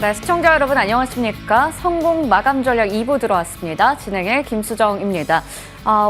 네, 시청자 여러분 안녕하십니까? 성공 마감 전략 2부 들어왔습니다. 진행의 김수정입니다.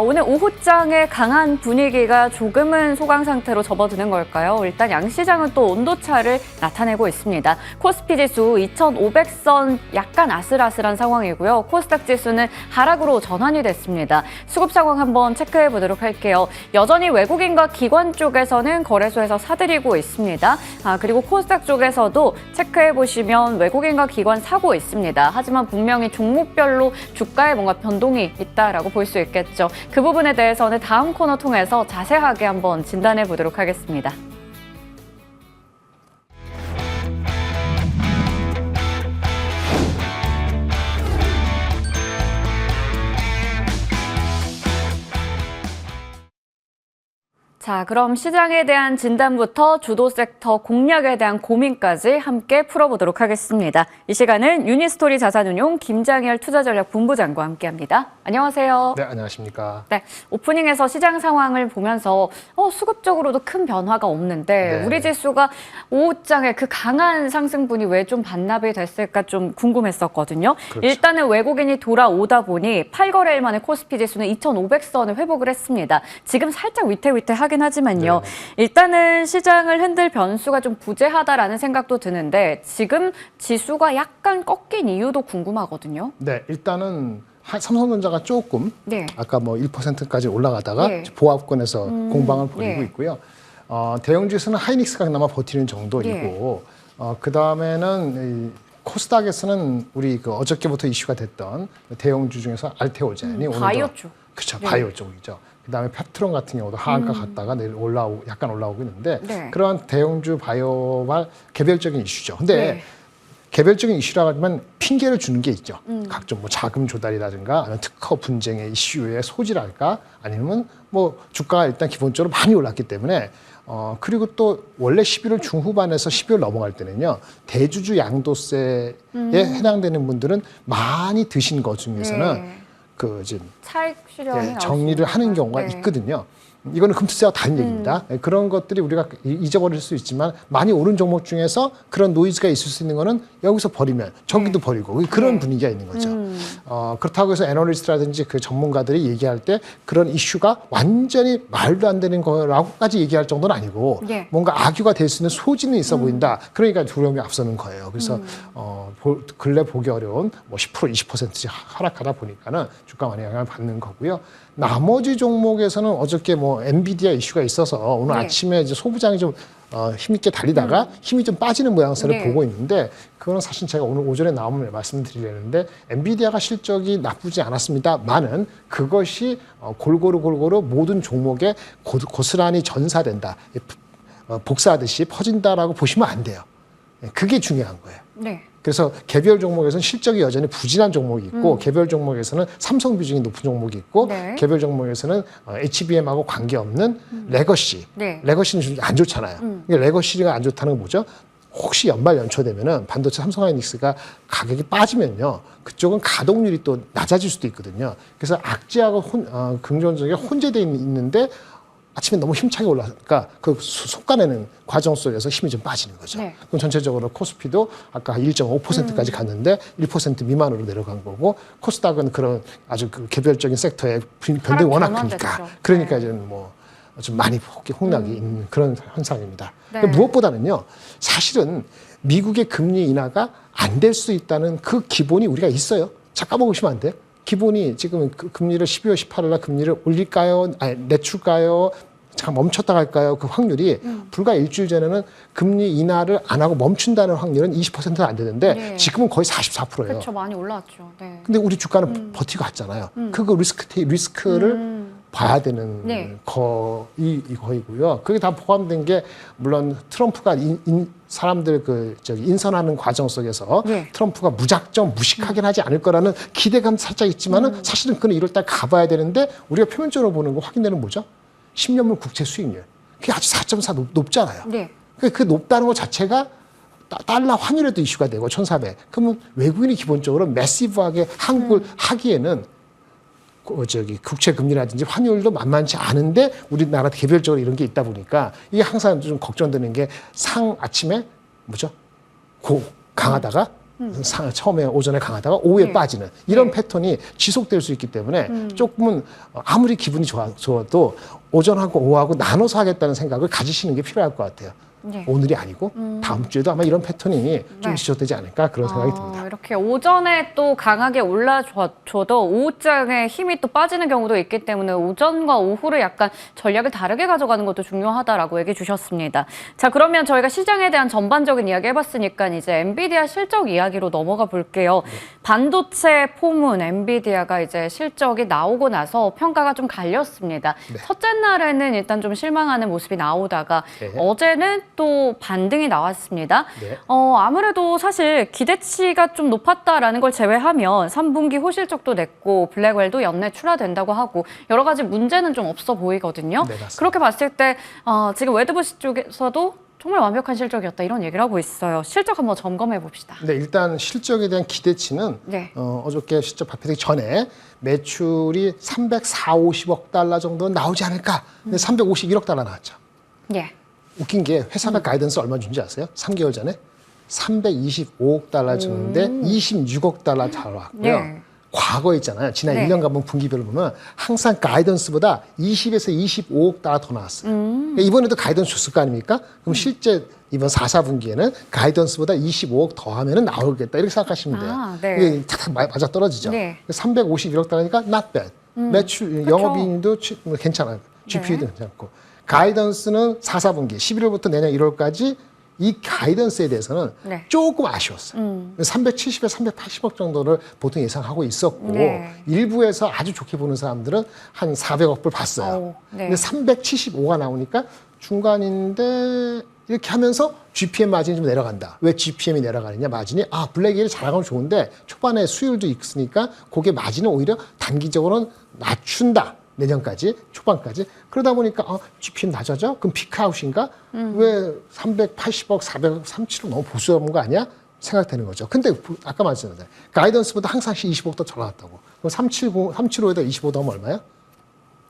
오늘 오후장의 강한 분위기가 조금은 소강 상태로 접어드는 걸까요? 일단 양시장은 또 온도차를 나타내고 있습니다. 코스피 지수 2,500선 약간 아슬아슬한 상황이고요. 코스닥 지수는 하락으로 전환이 됐습니다. 수급 상황 한번 체크해 보도록 할게요. 여전히 외국인과 기관 쪽에서는 거래소에서 사들이고 있습니다. 그리고 코스닥 쪽에서도 체크해 보시면 외국인과 기관 사고 있습니다. 하지만 분명히 종목별로 주가에 뭔가 변동이 있다라고 볼 수 있겠죠. 그 부분에 대해서는 다음 코너 통해서 자세하게 한번 진단해 보도록 하겠습니다. 자, 그럼 시장에 대한 진단부터 주도 섹터 공략에 대한 고민까지 함께 풀어보도록 하겠습니다. 이 시간은 유니스토리 자산운용 김장열 투자전략본부장과 함께합니다. 안녕하세요. 네, 안녕하십니까. 네, 오프닝에서 시장 상황을 보면서 수급적으로도 큰 변화가 없는데 네. 우리 지수가 오후장에 그 강한 상승분이 왜 좀 반납이 됐을까 좀 궁금했었거든요. 그렇죠. 일단은 외국인이 돌아오다 보니 8거래일 만에 코스피 지수는 2,500선을 회복을 했습니다. 지금 살짝 위태위태하긴 하지만요. 네. 일단은 시장을 흔들 변수가 좀 부재하다라는 생각도 드는데 지금 지수가 약간 꺾인 이유도 궁금하거든요. 네, 일단은 삼성전자가 조금 네. 아까 뭐 1%까지 올라가다가 네. 보합권에서 공방을 벌이고 네. 있고요. 대형주에서는 하이닉스가 그나마 버티는 정도이고 그 다음에는 코스닥에서는 우리 어저께부터 이슈가 됐던 대형주 중에서 알테오젠이 바이오 쪽. 그렇죠, 네. 바이오 쪽이죠. 그다음에 페트론 같은 경우도 하한가 갔다가 약간 올라오고 있는데 네. 그러한 대형주 바이오와 개별적인 이슈죠. 근데 네. 개별적인 이슈라고 하지만 핑계를 주는 게 있죠. 각종 뭐 자금 조달이라든가 아니면 특허 분쟁의 이슈의 소지랄까 아니면 뭐 주가가 일단 기본적으로 많이 올랐기 때문에 그리고 또 원래 11월 중후반에서 12월 넘어갈 때는요 대주주 양도세에 해당되는 분들은 많이 드신 것 중에서는 네. 지금 차익 실현이 정리를 하는 경우가 있거든요. 이거는 금투세와 다른 얘기입니다. 그런 것들이 우리가 잊어버릴 수 있지만 많이 오른 종목 중에서 그런 노이즈가 있을 수 있는 거는 여기서 버리면 저기도 버리고 그런 분위기가 있는 거죠. 그렇다고 해서 애널리스트라든지 그 전문가들이 얘기할 때 그런 이슈가 완전히 말도 안 되는 거라고까지 얘기할 정도는 아니고 뭔가 악유가 될 수 있는 소지는 있어 보인다. 그러니까 두려움이 앞서는 거예요. 그래서 근래 보기 어려운 뭐 10% 20%씩 하락하다 보니까는 주가 많이 영향을 받는 거고요. 나머지 종목에서는 어저께 뭐 엔비디아 이슈가 있어서 오늘 아침에 이제 소부장이 좀 힘있게 달리다가 힘이 좀 빠지는 모양새를 보고 있는데 그거는 사실 제가 오늘 오전에 나오면 말씀드리려는데 엔비디아가 실적이 나쁘지 않았습니다만은 그것이 골고루 모든 종목에 고스란히 전사된다. 복사하듯이 퍼진다라고 보시면 안 돼요. 그게 중요한 거예요. 네. 그래서 개별 종목에서는 실적이 여전히 부진한 종목이 있고 개별 종목에서는 삼성 비중이 높은 종목이 있고 개별 종목에서는 HBM하고 관계없는 레거시. 레거시는 좀 안 좋잖아요. 레거시가 안 좋다는 건 뭐죠? 혹시 연말 연초되면은 반도체 삼성하이닉스가 가격이 빠지면요. 그쪽은 가동률이 또 낮아질 수도 있거든요. 그래서 악재하고 긍정적인 혼재되어 있는데 아침에 너무 힘차게 올라가니까 그 솎아내는 과정 속에서 힘이 좀 빠지는 거죠. 그럼 전체적으로 코스피도 아까 1.5%까지 갔는데 1% 미만으로 내려간 거고 코스닥은 그런 아주 그 개별적인 섹터의 변동이 워낙 크니까 그러니까 이제 뭐 좀 많이 폭락이 있는 그런 현상입니다. 무엇보다는요, 사실은 미국의 금리 인하가 안 될 수 있다는 그 기본이 우리가 있어요. 자, 까먹으시면 안 돼요. 기본이 지금 금리를 12월 18일 날 금리를 올릴까요? 아니, 내출까요? 잠깐 멈췄다 갈까요? 그 확률이 불과 일주일 전에는 금리 인하를 안 하고 멈춘다는 확률은 20%도 안 되는데 지금은 거의 44%예요. 그렇죠. 많이 올라왔죠. 근데 우리 주가는 버티고 갔잖아요. 그거 리스크를 봐야 되는 거이고요. 그게 다 포함된 게 물론 트럼프가 사람들 인선하는 과정 속에서 트럼프가 무작정 무식하긴 하지 않을 거라는 기대감 살짝 있지만은 사실은 그는 1월달 가봐야 되는데 우리가 표면적으로 보는 거 확인되는 뭐죠? 10년물 국채 수익률. 그게 아주 4.4 높잖아요. 그 높다는 것 자체가 달러 환율에도 이슈가 되고 1,400. 그러면 외국인이 기본적으로 매시브하게 한국을 하기에는 국채 금리라든지 환율도 만만치 않은데 우리나라 개별적으로 이런 게 있다 보니까 이게 항상 좀 걱정되는 게 아침에 뭐죠? 강하다가 처음에 오전에 강하다가 오후에 빠지는 이런 패턴이 지속될 수 있기 때문에 조금은 아무리 기분이 좋아도 오전하고 오후하고 나눠서 하겠다는 생각을 가지시는 게 필요할 것 같아요. 오늘이 아니고 다음 주에도 아마 이런 패턴이 좀 지속되지 않을까 그런 생각이 듭니다. 이렇게 오전에 또 강하게 올라줘도 오후장에 힘이 또 빠지는 경우도 있기 때문에 오전과 오후를 약간 전략을 다르게 가져가는 것도 중요하다라고 얘기해 주셨습니다. 자, 그러면 저희가 시장에 대한 전반적인 이야기 해봤으니까 이제 엔비디아 실적 이야기로 넘어가 볼게요. 반도체 포문 엔비디아가 이제 실적이 나오고 나서 평가가 좀 갈렸습니다. 첫째 날에는 일단 좀 실망하는 모습이 나오다가 어제는 또 반등이 나왔습니다. 아무래도 사실 기대치가 좀 높았다라는 걸 제외하면 3분기 호실적도 냈고 블랙웰도 연내 출하된다고 하고 여러 가지 문제는 좀 없어 보이거든요. 그렇게 봤을 때 지금 웨드부시 쪽에서도 정말 완벽한 실적이었다 이런 얘기를 하고 있어요. 실적 한번 점검해 봅시다. 네, 일단 실적에 대한 기대치는 어저께 실적 발표되기 전에 매출이 350억 달러 정도 나오지 않을까. 근데 351억 달러 나왔죠. 웃긴 게 회사가 가이던스 얼마 준지 아세요? 3개월 전에 325억 달러 줬는데 26억 달러 잘 왔고요. 과거 있잖아요. 지난 1년간 본 분기별로 보면 항상 가이던스보다 20에서 25억 달러 더 나왔어요. 그러니까 이번에도 가이던스 줬을 거 아닙니까? 그럼 실제 이번 4, 4분기에는 가이던스보다 25억 더 하면 나오겠다 이렇게 생각하시면 돼요. 이게 탁 맞아 떨어지죠. 351억 달러니까 not bad. 매출, 영업이익도 괜찮아요. GPU도 괜찮고. 가이던스는 4, 4분기 11월부터 내년 1월까지 이 가이던스에 대해서는 조금 아쉬웠어요. 370에서 380억 정도를 보통 예상하고 있었고 일부에서 아주 좋게 보는 사람들은 한 400억 불 봤어요. 근데 375가 나오니까 중간인데 이렇게 하면서 GPM 마진이 좀 내려간다. 왜 GPM이 내려가느냐 마진이 블랙웰이 잘하면 좋은데 초반에 수율도 있으니까 그게 마진을 오히려 단기적으로는 낮춘다. 내년까지 초반까지 그러다 보니까 GPM 낮아져? 그럼 피크아웃인가? 왜 380억, 400억, 37억 너무 보수한 거 아니야? 생각되는 거죠. 근데 아까 말씀드렸잖아요. 가이던스보다 항상 20억 더 잘 나왔다고. 그럼 375에다 25 더하면 얼마야?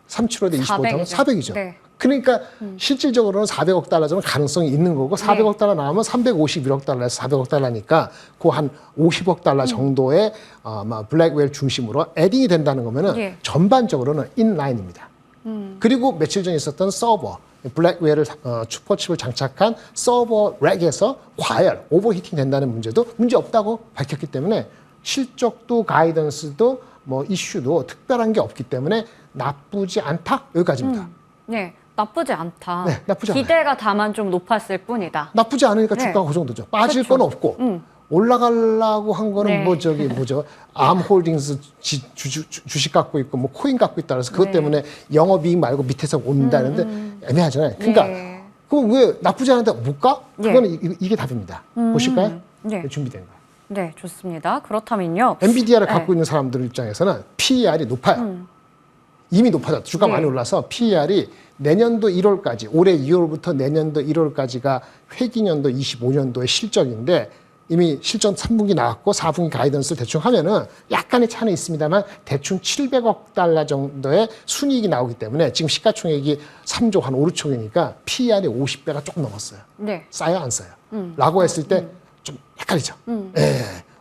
375에다 25 더하면 400이죠. 그러니까 실질적으로는 400억 달러 정도 가능성이 있는 거고 400억 달러 나오면 351억 달러에서 400억 달러니까 그 한 50억 달러 정도의 블랙웰 중심으로 에딩이 된다는 거면은 전반적으로는 인라인입니다. 그리고 며칠 전에 있었던 서버 블랙웰을 슈퍼칩을 장착한 서버 렉에서 과열, 오버히팅 된다는 문제도 문제 없다고 밝혔기 때문에 실적도 가이던스도 뭐 이슈도 특별한 게 없기 때문에 나쁘지 않다 여기까지입니다. 나쁘지 않다. 나쁘지 기대가 다만 좀 높았을 뿐이다. 나쁘지 않으니까 주가가 그 정도죠. 빠질 건 없고 올라가려고 한 거는 뭐죠? 암홀딩스 주식 갖고 있고 뭐 코인 갖고 있다 그래서 그것 때문에 영업이익 말고 밑에서 온다는데 애매하잖아요. 그러니까 그럼 왜 나쁘지 않은데 못 가? 그거는 이게 답입니다. 보실까요? 준비된 거예요. 네, 좋습니다. 그렇다면요. 엔비디아를 갖고 있는 사람들 입장에서는 PER이 높아요. 이미 높아졌다. 주가 많이 올라서 PER이 내년도 1월까지, 올해 2월부터 내년도 1월까지가 회기년도 25년도의 실적인데 이미 실적 3분기 나왔고 4분기 가이던스를 대충 하면은 약간의 차는 있습니다만 대충 700억 달러 정도의 순이익이 나오기 때문에 지금 시가총액이 3조 한 5, 6천이니까 PER이 50배가 조금 넘었어요. 싸요, 안 싸요? 라고 했을 때 좀 헷갈리죠.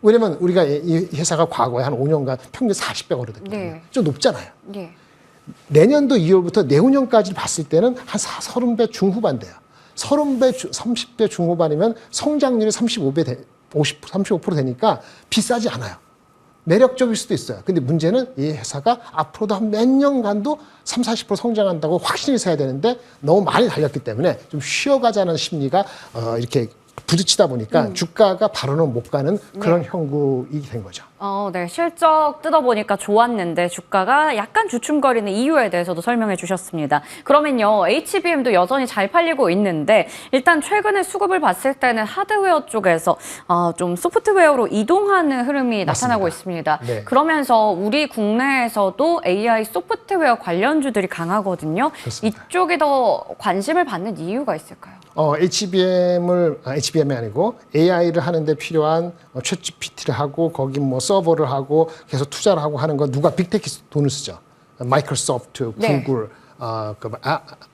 왜냐면 우리가 이 회사가 과거에 한 5년간 평균 40배 거래됐거든요. 좀 높잖아요. 내년도 2월부터 내후년까지 봤을 때는 한 30배 중후반 돼요. 30배 중후반이면 성장률이 35% 되니까 비싸지 않아요. 매력적일 수도 있어요. 근데 문제는 이 회사가 앞으로도 한 몇 년간도 30-40% 성장한다고 확신이 있어야 되는데 너무 많이 달렸기 때문에 좀 쉬어가자는 심리가 이렇게 부딪히다 보니까 주가가 바로는 못 가는 그런 형국이 된 거죠. 네. 실적 뜯어보니까 좋았는데 주가가 약간 주춤거리는 이유에 대해서도 설명해 주셨습니다. 그러면요, HBM도 여전히 잘 팔리고 있는데 일단 최근에 수급을 봤을 때는 하드웨어 쪽에서 좀 소프트웨어로 이동하는 흐름이 나타나고 있습니다. 그러면서 우리 국내에서도 AI 소프트웨어 관련주들이 강하거든요. 그렇습니다. 이쪽이 더 관심을 받는 이유가 있을까요? HBM이 아니고 AI를 하는데 필요한 챗GPT를 하고 거기 뭐 서버를 하고 계속 투자를 하고 하는 거 누가 빅테크 돈을 쓰죠. 마이크로소프트, 구글,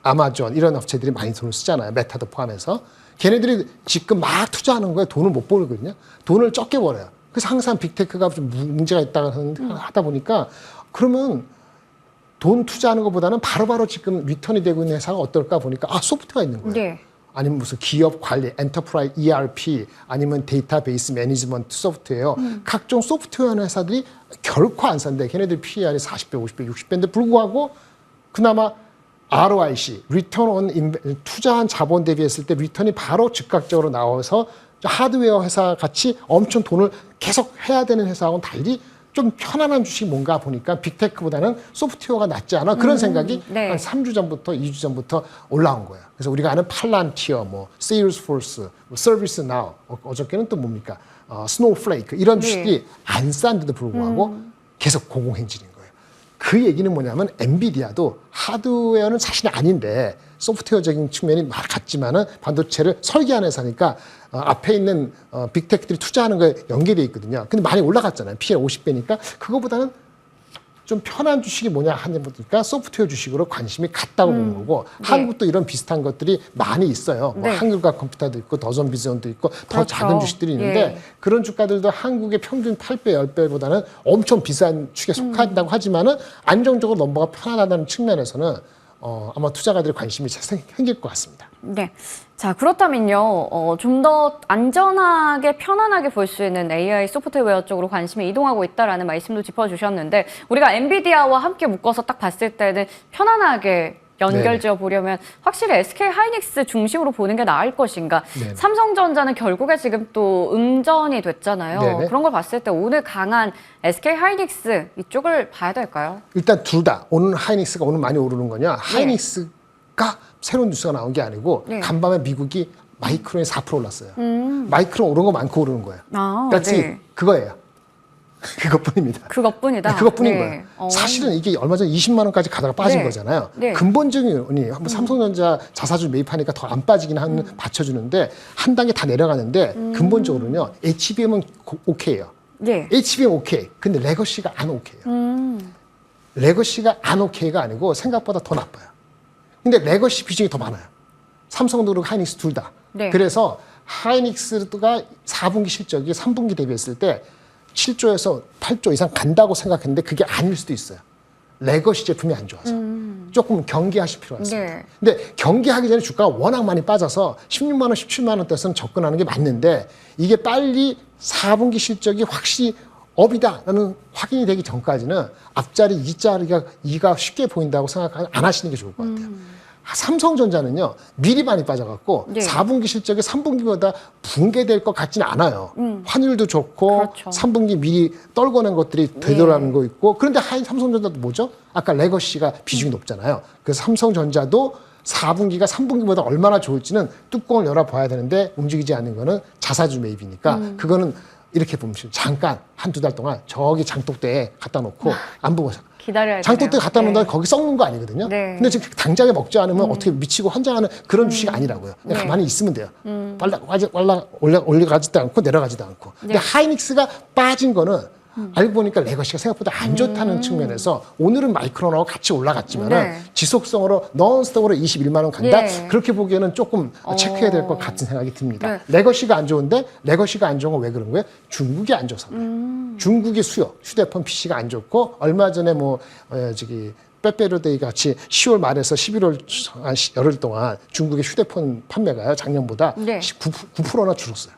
아마존 이런 업체들이 많이 돈을 쓰잖아요. 메타도 포함해서. 걔네들이 지금 막 투자하는 거에 돈을 못 벌거든요. 돈을 적게 벌어요. 그래서 항상 빅테크가 좀 문제가 있다가 하다 보니까 그러면 돈 투자하는 것보다는 바로바로 지금 리턴이 되고 있는 회사가 어떨까 보니까 소프트웨어가 있는 거예요. 네. 아니면 무슨 기업 관리, 엔터프라이즈 ERP, 아니면 데이터베이스 매니지먼트 소프트웨어, 각종 소프트웨어 하는 회사들이 결코 안 산대. 걔네들 PER이 40배, 50배, 60배인데 불구하고 그나마 ROIC, 리턴 온 투자한 자본 대비했을 때 리턴이 바로 즉각적으로 나와서 하드웨어 회사 같이 엄청 돈을 계속 해야 되는 회사하고는 달리 좀 편안한 주식이 뭔가 보니까 빅테크보다는 소프트웨어가 낫지 않아? 그런 생각이 네. 한 3주 전부터 2주 전부터 올라온 거예요. 그래서 우리가 아는 팔란티어, 뭐 세일스포스, 뭐 서비스 나우, 어저께는 또 뭡니까? 스노우플레이크 이런 주식이 안 싼데도 불구하고 계속 고공행진인 거예요. 그 얘기는 뭐냐면 엔비디아도 하드웨어는 사실은 아닌데 소프트웨어적인 측면이 같지만은 반도체를 설계하는 회사니까 앞에 있는 빅테크들이 투자하는 거에 연계돼 있거든요. 근데 많이 올라갔잖아요. PE 50배니까 그거보다는 좀 편한 주식이 뭐냐 하는 보니까 소프트웨어 주식으로 관심이 갔다고 보는 거고 네. 한국도 이런 비슷한 것들이 많이 있어요. 뭐 네. 한글과 컴퓨터도 있고 더전 비전도 있고 더 그렇죠. 작은 주식들이 있는데 예. 그런 주가들도 한국의 평균 8배, 10배보다는 엄청 비싼 축에 속한다고 하지만은 안정적으로 넘버가 편안하다는 측면에서는 아마 투자가들의 관심이 생길 것 같습니다. 네. 자, 그렇다면요, 좀 더 안전하게, 편안하게 볼 수 있는 AI 소프트웨어 쪽으로 관심이 이동하고 있다라는 말씀도 짚어주셨는데, 우리가 엔비디아와 함께 묶어서 딱 봤을 때는 편안하게 연결지어 보려면 확실히 SK 하이닉스 중심으로 보는 게 나을 것인가? 네네. 삼성전자는 결국에 지금 또 응전이 됐잖아요. 네네. 그런 걸 봤을 때 오늘 강한 SK 하이닉스 이쪽을 봐야 될까요? 일단 둘 다 오늘 하이닉스가 오늘 많이 오르는 거냐? 하이닉스가 새로운 뉴스가 나온 게 아니고 네. 간밤에 미국이 마이크론이 4% 올랐어요. 마이크론 오른 거 많고 오르는 거예요. 그렇지 네. 그거예요. 그것뿐입니다. 그것뿐이다. 그것뿐인 네. 거예요. 사실은 이게 얼마 전에 20만 원까지 가다가 빠진 네. 거잖아요. 네. 근본적인 원인이 한번 삼성전자 자사주 매입하니까 더 안 빠지긴 하는 받쳐주는데 한 단계 다 내려가는데 근본적으로는요. HBM은 오케이예요. 네. HBM 오케이. 근데 레거시가 안 오케이예요. 레거시가 안 오케이가 아니고 생각보다 더 나빠요. 근데 레거시 비중이 더 많아요. 삼성도 그렇고 하이닉스 둘 다. 네. 그래서 하이닉스가 4분기 실적이 3분기 대비했을 때 7조에서 8조 이상 간다고 생각했는데 그게 아닐 수도 있어요. 레거시 제품이 안 좋아서. 조금 경계하실 필요가 있습니다. 네. 근데 경계하기 전에 주가가 워낙 많이 빠져서 16만 원, 17만 원대에서는 접근하는 게 맞는데 이게 빨리 4분기 실적이 확실히 업이다라는 확인이 되기 전까지는 앞자리 2가 쉽게 보인다고 생각 안 하시는 게 좋을 것 같아요. 삼성전자는요 미리 많이 빠져갖고 네. 4분기 실적이 3분기보다 붕괴될 것 같지는 않아요. 환율도 좋고 그렇죠. 3분기 미리 떨궈낸 것들이 되돌아가는 거 있고 그런데 삼성전자도 뭐죠? 아까 레거시가 비중이 높잖아요. 그래서 삼성전자도 4분기가 3분기보다 얼마나 좋을지는 뚜껑을 열어봐야 되는데 움직이지 않는 거는 자사주 매입이니까 그거는 이렇게 보면 잠깐 한두 달 동안 저기 장독대에 갖다 놓고 안 보고 기다려야 장독대 되네요. 갖다 놓은 다음에 네. 거기 썩는 거 아니거든요. 네. 근데 지금 당장에 먹지 않으면 어떻게 미치고 환장하는 그런 주식이 아니라고요. 그냥 네. 가만히 있으면 돼요. 올라가지도 않고 내려가지도 않고. 근데 네. 하이닉스가 빠진 거는 알고 보니까 레거시가 생각보다 안 좋다는 측면에서 오늘은 마이크론하고 같이 올라갔지만 네. 지속성으로 넌스톱으로 21만 원 간다. 네. 그렇게 보기에는 조금 체크해야 될 것 같은 생각이 듭니다. 네. 레거시가 안 좋은데 레거시가 안 좋은 건 왜 그런 거예요? 중국이 안 줘서 그래요. 중국의 수요, 휴대폰 PC가 안 좋고 얼마 전에 빼빼로데이 같이 10월 말에서 11월 열흘 동안 중국의 휴대폰 판매가요 작년보다 네. 9%나 줄었어요.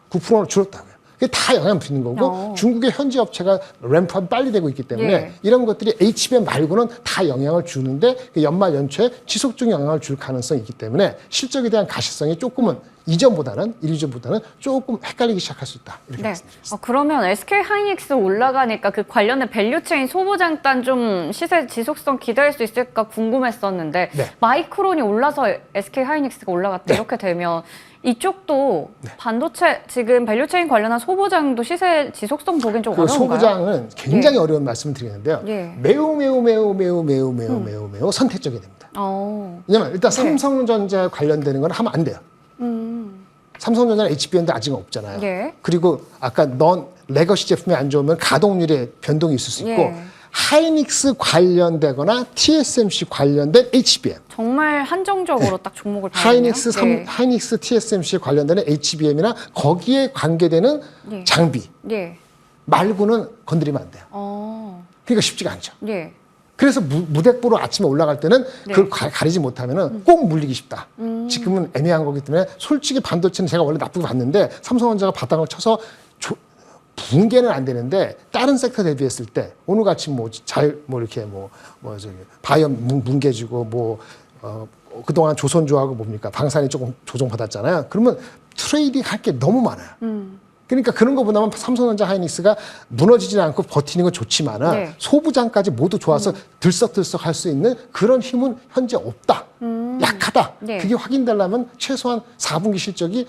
9%나 줄었다고요. 그게 다 영향 미치는 거고 중국의 현지 업체가 램프업이 빨리 되고 있기 때문에 예. 이런 것들이 HBM 말고는 다 영향을 주는데 그 연말 연초에 지속적인 영향을 줄 가능성이 있기 때문에 실적에 대한 가시성이 조금은 이전보다는 1, 2전보다는 조금 헷갈리기 시작할 수 있다. 이렇게 네. 말씀드리겠습니다. 그러면 SK 하이닉스 올라가니까 그 관련된 밸류체인 소보장단 좀 시세 지속성 기대할 수 있을까 궁금했었는데 네. 마이크론이 올라서 SK 하이닉스가 올라갔다 네. 이렇게 되면 이쪽도 반도체 지금 밸류체인 관련한 소보장도 시세 지속성 보긴 좀 그 어려운가요? 소부장은 굉장히 어려운 말씀을 드리는데요. 예. 매우 선택적이 됩니다. 왜냐면 일단 삼성전자 관련되는 건 하면 안 돼요. 삼성전자는 HBM도 아직 없잖아요. 예. 그리고 아까 넌 레거시 제품이 안 좋으면 가동률에 변동이 있을 수 있고 예. 하이닉스 관련되거나 TSMC 관련된 HBM. 정말 한정적으로 딱 종목을 봐야겠네요. 하이닉스 TSMC에 관련되는 HBM이나 거기에 관계되는 장비 말고는 건드리면 안 돼요. 그러니까 쉽지가 않죠. 그래서 무대뽀로 아침에 올라갈 때는 그걸 가리지 못하면 꼭 물리기 쉽다. 지금은 애매한 거기 때문에 솔직히 반도체는 제가 원래 나쁘게 봤는데 삼성전자가 바닥을 쳐서 붕괴는 안 되는데 다른 섹터 대비했을 때 오늘같이 바이옴 뭉개지고 그동안 조선주하고 뭡니까 방산이 조금 조정받았잖아요. 그러면 트레이딩 할 게 너무 많아요. 그러니까 그런 거 보면 삼성전자 하이닉스가 무너지지 않고 버티는 건 좋지만은 소부장까지 모두 좋아서 들썩들썩 할 수 있는 그런 힘은 현재 없다. 약하다. 그게 확인되려면 최소한 4분기 실적이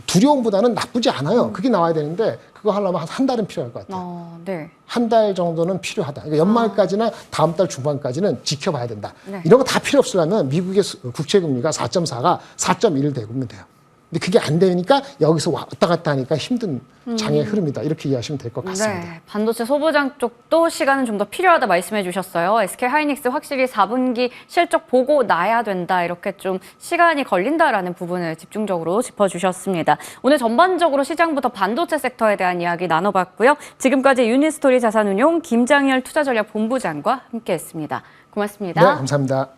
두려움보다는 나쁘지 않아요. 그게 나와야 되는데 그거 하려면 한 달은 필요할 것 같아요. 한 달 정도는 필요하다. 그러니까 연말까지나 다음 달 중반까지는 지켜봐야 된다. 이런 거 다 필요 없으려면 미국의 국채금리가 4.4가 4.1 되면 돼요. 근데 그게 안 되니까 여기서 왔다 갔다 하니까 힘든 장의 흐름이다. 이렇게 이해하시면 될 것 같습니다. 반도체 소부장 쪽도 시간은 좀 더 필요하다 말씀해 주셨어요. SK 하이닉스 확실히 4분기 실적 보고 나야 된다. 이렇게 좀 시간이 걸린다라는 부분을 집중적으로 짚어주셨습니다. 오늘 전반적으로 시장부터 반도체 섹터에 대한 이야기 나눠봤고요. 지금까지 유니스토리 자산운용 김장열 투자전략본부장과 함께했습니다. 고맙습니다. 네, 감사합니다.